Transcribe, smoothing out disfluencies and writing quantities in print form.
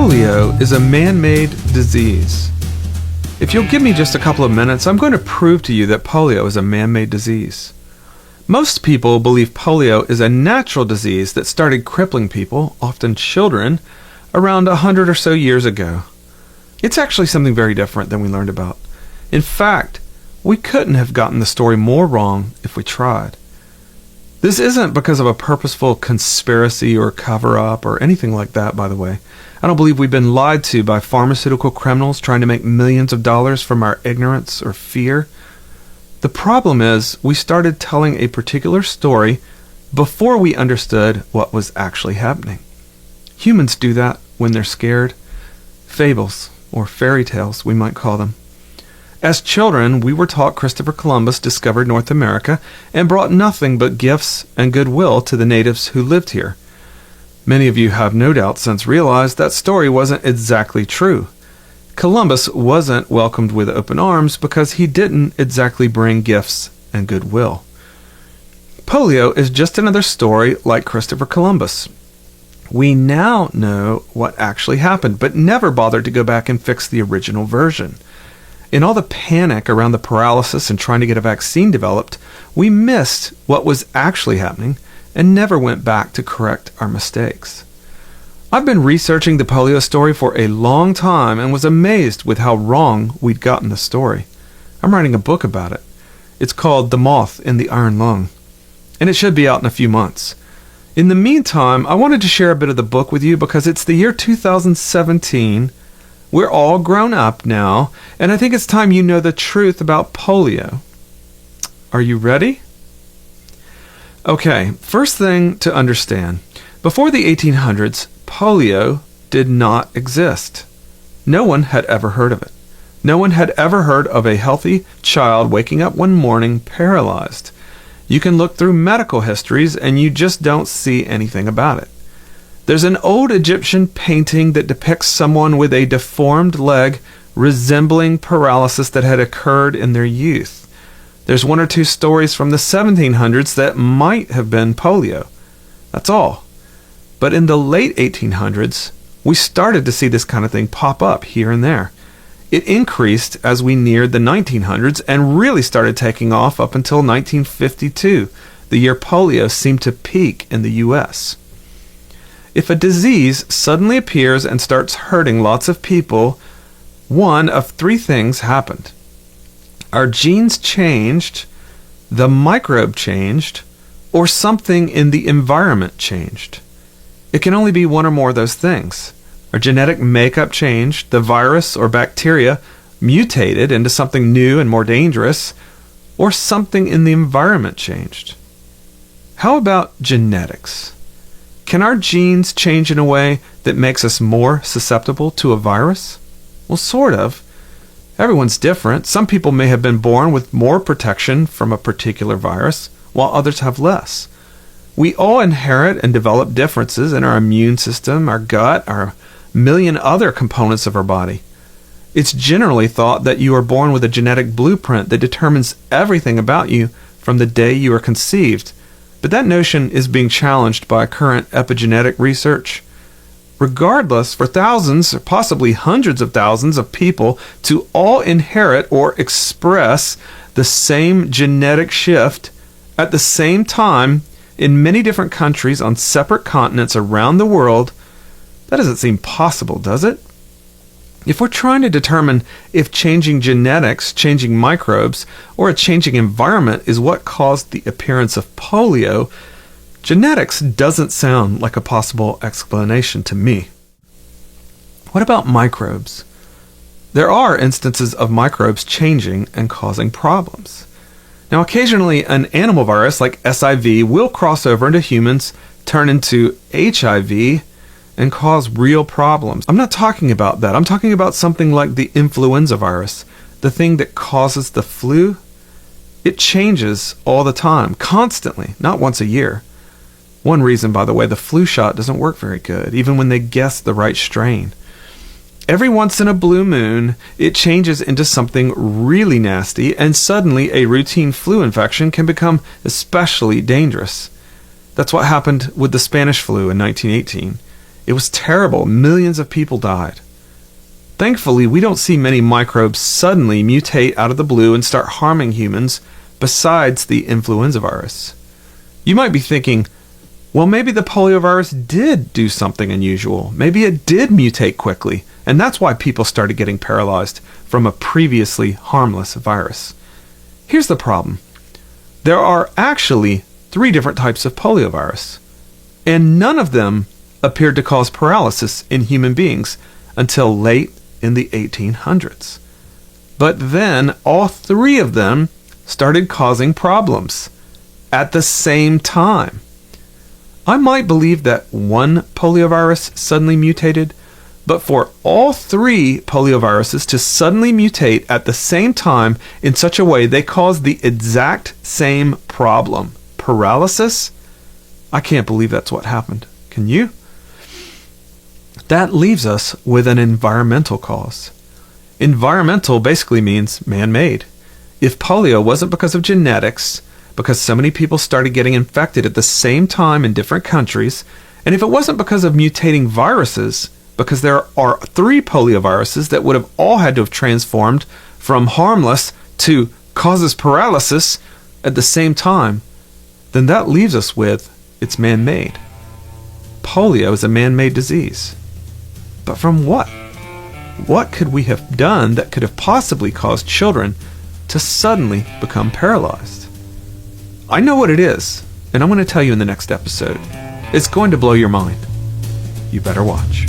Polio is a man-made disease. If you'll give me just a couple of minutes, I'm going to prove to you that polio is a man-made disease. Most people believe polio is a natural disease that started crippling people, often children, around 100 or so years ago. It's actually something very different than we learned about. In fact, we couldn't have gotten the story more wrong if we tried. This isn't because of a purposeful conspiracy or cover-up or anything like that, by the way. I don't believe we've been lied to by pharmaceutical criminals trying to make millions of dollars from our ignorance or fear. The problem is we started telling a particular story before we understood what was actually happening. Humans do that when they're scared. Fables, or fairy tales, we might call them. As children, we were taught Christopher Columbus discovered North America and brought nothing but gifts and goodwill to the natives who lived here. Many of you have no doubt since realized that story wasn't exactly true. Columbus wasn't welcomed with open arms because he didn't exactly bring gifts and goodwill. Polio is just another story like Christopher Columbus. We now know what actually happened, but never bothered to go back and fix the original version. In all the panic around the paralysis and trying to get a vaccine developed, we missed what was actually happening and never went back to correct our mistakes. I've been researching the polio story for a long time and was amazed with how wrong we'd gotten the story. I'm writing a book about it. It's called The Moth in the Iron Lung, and it should be out in a few months. In the meantime, I wanted to share a bit of the book with you because it's the year 2017. We're all grown up now, and I think it's time you know the truth about polio. Are you ready? Okay, first thing to understand. Before the 1800s, polio did not exist. No one had ever heard of it. No one had ever heard of a healthy child waking up one morning paralyzed. You can look through medical histories and you just don't see anything about it. There's an old Egyptian painting that depicts someone with a deformed leg resembling paralysis that had occurred in their youth. There's one or two stories from the 1700s that might have been polio. That's all. But in the late 1800s, we started to see this kind of thing pop up here and there. It increased as we neared the 1900s and really started taking off up until 1952, the year polio seemed to peak in the U.S. If a disease suddenly appears and starts hurting lots of people, one of three things happened. Our genes changed, the microbe changed, or something in the environment changed. It can only be one or more of those things. Our genetic makeup changed, the virus or bacteria mutated into something new and more dangerous, or something in the environment changed. How about genetics? Can our genes change in a way that makes us more susceptible to a virus? Well, sort of. Everyone's different. Some people may have been born with more protection from a particular virus, while others have less. We all inherit and develop differences in our immune system, our gut, our million other components of our body. It's generally thought that you are born with a genetic blueprint that determines everything about you from the day you are conceived. But that notion is being challenged by current epigenetic research. Regardless, for thousands or possibly hundreds of thousands of people to all inherit or express the same genetic shift at the same time in many different countries on separate continents around the world, that doesn't seem possible, does it? If we're trying to determine if changing genetics, changing microbes, or a changing environment is what caused the appearance of polio, genetics doesn't sound like a possible explanation to me. What about microbes? There are instances of microbes changing and causing problems. Now, occasionally an animal virus like SIV will cross over into humans, turn into HIV, and cause real problems. I'm not talking about that. I'm talking about something like the influenza virus, the thing that causes the flu. It changes all the time, constantly, not once a year. One reason, by the way, the flu shot doesn't work very good, even when they guess the right strain. Every once in a blue moon, it changes into something really nasty, and suddenly a routine flu infection can become especially dangerous. That's what happened with the Spanish flu in 1918. It was terrible. Millions of people died. Thankfully, we don't see many microbes suddenly mutate out of the blue and start harming humans besides the influenza virus. You might be thinking, well, maybe the polio virus did do something unusual. Maybe it did mutate quickly, and that's why people started getting paralyzed from a previously harmless virus. Here's the problem. There are actually 3 different types of poliovirus, and none of them appeared to cause paralysis in human beings until late in the 1800s. But then all 3 of them started causing problems at the same time. I might believe that one poliovirus suddenly mutated, but for all 3 polioviruses to suddenly mutate at the same time in such a way they cause the exact same problem, paralysis, I can't believe that's what happened. Can you? That leaves us with an environmental cause. Environmental basically means man-made. If polio wasn't because of genetics, because so many people started getting infected at the same time in different countries, and if it wasn't because of mutating viruses, because there are 3 polioviruses that would have all had to have transformed from harmless to causes paralysis at the same time, then that leaves us with it's man-made. Polio is a man-made disease. But from what? What could we have done that could have possibly caused children to suddenly become paralyzed? I know what it is, and I'm going to tell you in the next episode. It's going to blow your mind. You better watch.